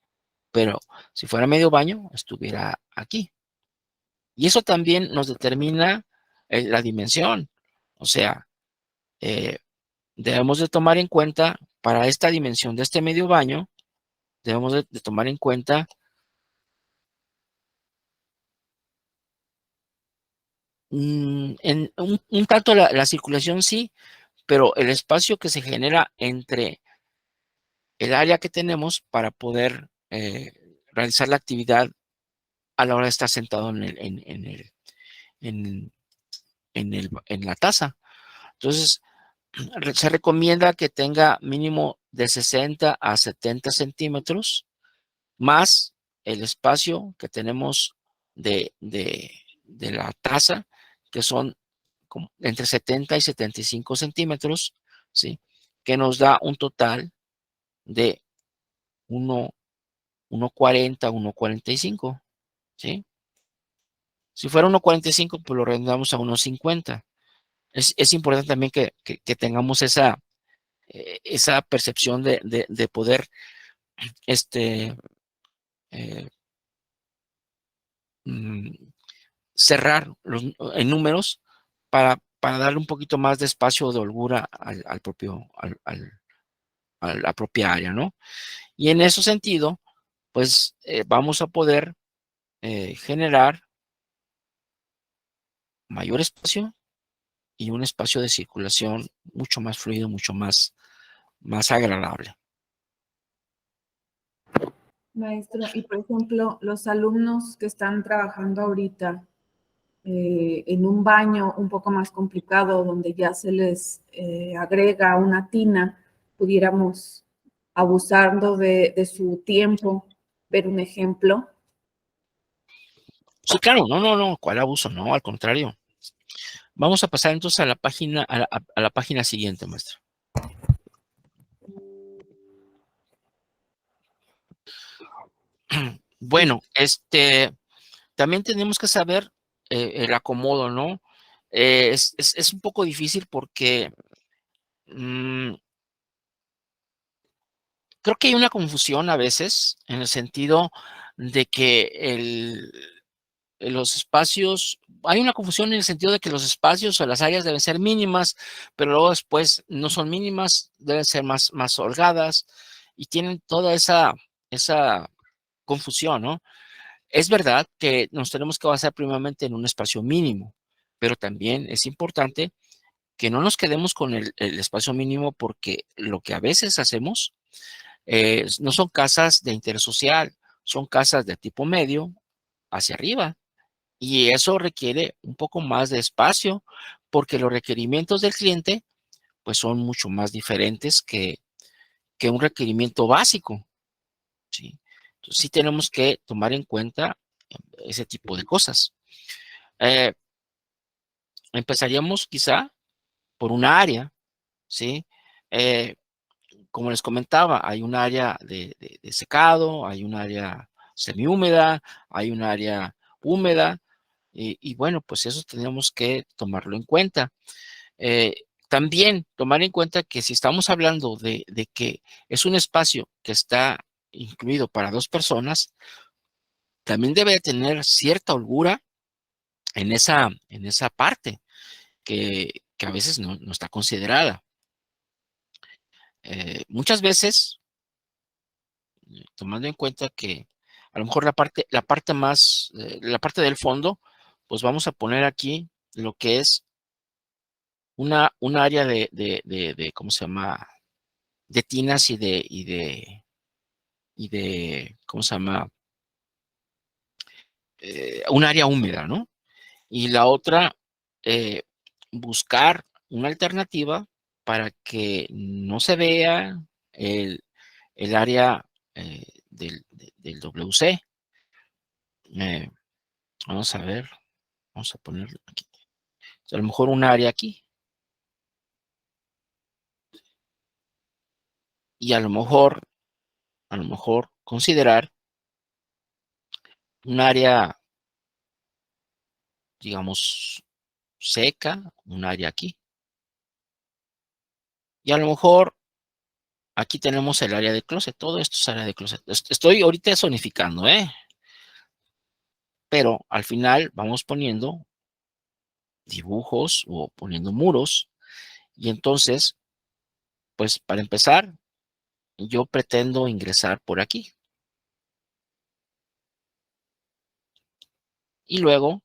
Pero si fuera medio baño, estuviera aquí. Y eso también nos determina la dimensión. O sea, eh, debemos de tomar en cuenta, para esta dimensión de este medio baño, debemos de tomar en cuenta en un tanto la circulación, sí, pero el espacio que se genera entre el área que tenemos para poder realizar la actividad a la hora de estar sentado en, en la taza. Entonces, se recomienda que tenga mínimo de 60 a 70 centímetros, más el espacio que tenemos de la taza, que son entre 70 y 75 centímetros, ¿sí? Que nos da un total de 1,40, 1,45, ¿sí? Si fuera 1,45, pues lo redondamos a 1,50. Es importante también que tengamos esa percepción de poder este, eh, mm, cerrar en números para darle un poquito más de espacio de holgura a la propia área, ¿no? Y en ese sentido, pues vamos a poder generar mayor espacio y un espacio de circulación mucho más fluido, mucho más agradable. Maestro, y por ejemplo, los alumnos que están trabajando ahorita en un baño un poco más complicado, donde ya se les agrega una tina, pudiéramos, abusando de su tiempo, ver un ejemplo. Sí, claro, no, ¿cuál abuso? No, al contrario. Vamos a pasar entonces a la página, a la página siguiente, maestra. Bueno, también tenemos que saber el acomodo, ¿no? Es un poco difícil porque creo que hay una confusión a veces en el sentido de que los espacios, hay una confusión en el sentido de que los espacios o las áreas deben ser mínimas, pero luego después no son mínimas, deben ser más holgadas y tienen toda esa confusión, ¿no? Es verdad que nos tenemos que basar primeramente en un espacio mínimo, pero también es importante que no nos quedemos con el espacio mínimo, porque lo que a veces hacemos no son casas de interés social, son casas de tipo medio hacia arriba. Y eso requiere un poco más de espacio, porque los requerimientos del cliente pues son mucho más diferentes que un requerimiento básico, ¿sí? Entonces sí tenemos que tomar en cuenta ese tipo de cosas. Eh, Empezaríamos quizá por una área, ¿sí? como les comentaba, hay un área de secado, hay un área semihúmeda, hay un área húmeda, y bueno, pues eso tenemos que tomarlo en cuenta. También tomar en cuenta que si estamos hablando de que es un espacio que está incluido para 2 personas, también debe tener cierta holgura en esa parte que a veces no está considerada. Muchas veces, tomando en cuenta que a lo mejor la parte del fondo, pues vamos a poner aquí lo que es un área ¿cómo se llama? De tinas ¿cómo se llama? Un área húmeda, ¿no? Y la otra, eh, buscar una alternativa para que no se vea el, el área del WC. Eh, Vamos a ver, vamos a ponerlo aquí. A lo mejor un área aquí. Y a lo mejor considerar un área, digamos, seca, un área aquí. Y a lo mejor aquí tenemos el área de closet. Todo esto es área de closet. Estoy ahorita zonificando, ¿eh? Pero al final vamos poniendo dibujos o poniendo muros. Y entonces, pues para empezar, yo pretendo ingresar por aquí. Y luego,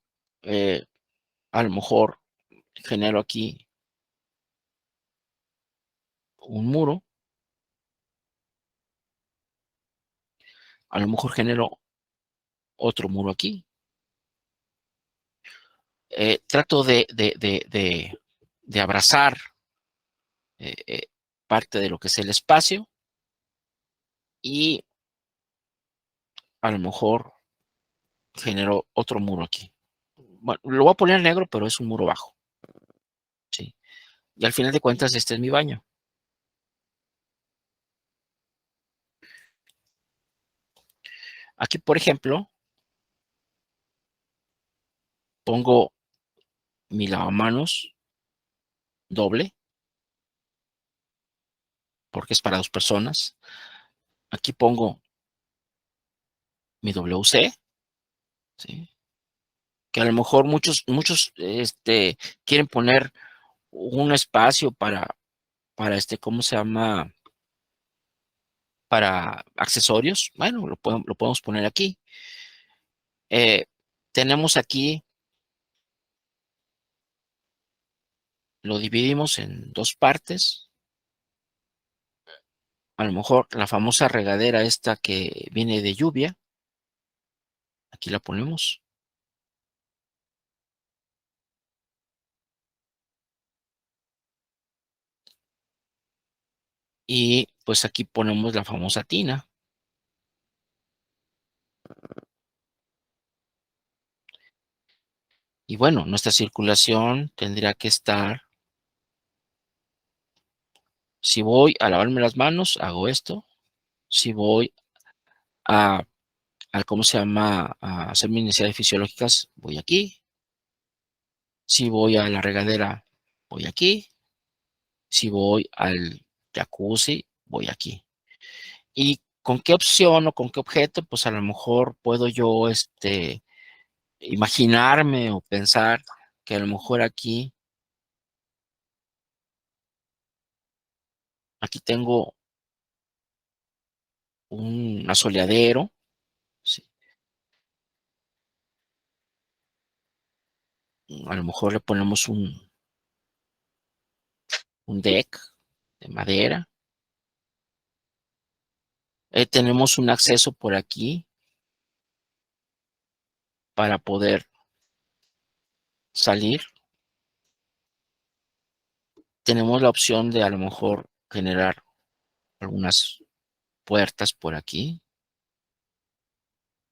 a lo mejor genero aquí un muro. A lo mejor genero otro muro aquí. Trato de abrazar parte de lo que es el espacio y a lo mejor genero otro muro aquí. Bueno, lo voy a poner negro, pero es un muro bajo. ¿Sí? Y al final de cuentas, este es mi baño. Aquí, por ejemplo, pongo mi lavamanos doble, porque es para 2 personas. Aquí pongo mi WC, ¿sí? Que a lo mejor muchos quieren poner un espacio ¿cómo se llama? Para accesorios. Bueno, lo podemos poner aquí. Eh, Tenemos aquí, lo dividimos en 2 partes. A lo mejor la famosa regadera esta que viene de lluvia, aquí la ponemos. Y pues aquí ponemos la famosa tina. Y bueno, nuestra circulación tendría que estar, si voy a lavarme las manos, hago esto. Si voy a, ¿cómo se llama? A hacer mis necesidades fisiológicas, voy aquí. Si voy a la regadera, voy aquí. Si voy al jacuzzi, voy aquí. ¿Y con qué opción o con qué objeto? Pues a lo mejor puedo yo, imaginarme o pensar que a lo mejor aquí tengo un asoleadero, ¿sí? A lo mejor le ponemos un deck de madera. Tenemos un acceso por aquí para poder salir. Tenemos la opción de a lo mejor generar algunas puertas por aquí.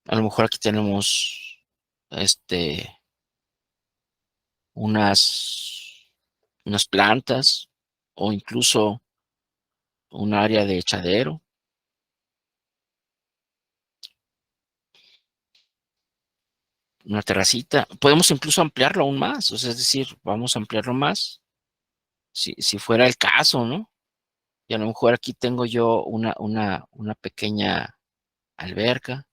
A lo mejor aquí tenemos este, unas plantas o incluso un área de echadero. Una terracita. Podemos incluso ampliarlo aún más, o sea, es decir, vamos a ampliarlo más, si fuera el caso, ¿no? Y a lo mejor aquí tengo yo una pequeña alberca.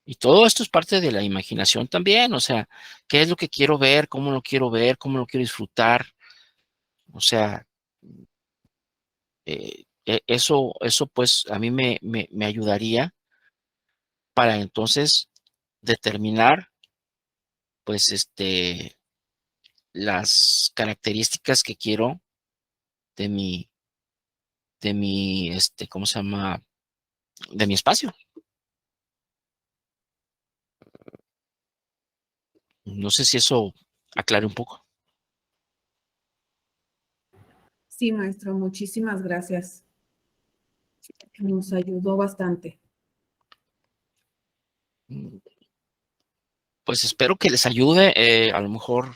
Y todo esto es parte de la imaginación también, o sea, ¿qué es lo que quiero ver, cómo lo quiero disfrutar? O sea, eso pues a mí me ayudaría para entonces determinar, pues, las características que quiero de mi, ¿cómo se llama? De mi espacio. No sé si eso aclare un poco. Sí, maestro, muchísimas gracias. Nos ayudó bastante. Pues espero que les ayude, a lo mejor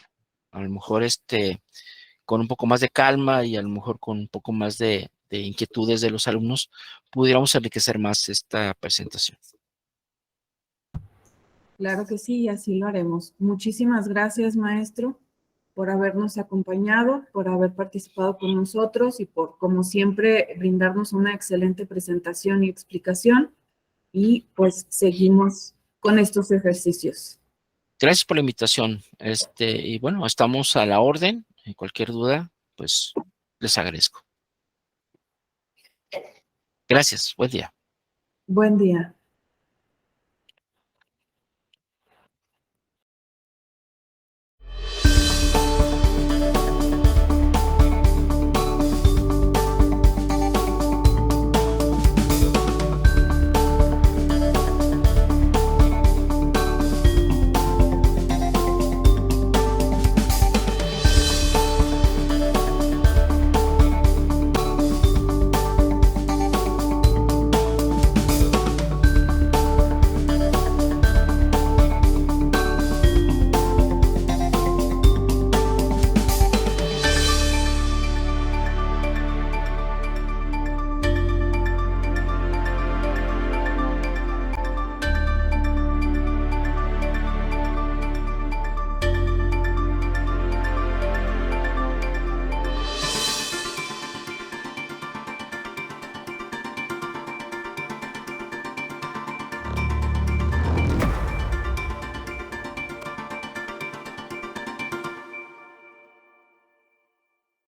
con un poco más de calma y a lo mejor con un poco más de inquietudes de los alumnos, pudiéramos enriquecer más esta presentación. Claro que sí, y así lo haremos. Muchísimas gracias, maestro, por habernos acompañado, por haber participado con nosotros y por, como siempre, brindarnos una excelente presentación y explicación. Y pues seguimos con estos ejercicios. Gracias por la invitación. Y bueno, estamos a la orden. Cualquier duda, pues les agradezco. Gracias. Buen día. Buen día.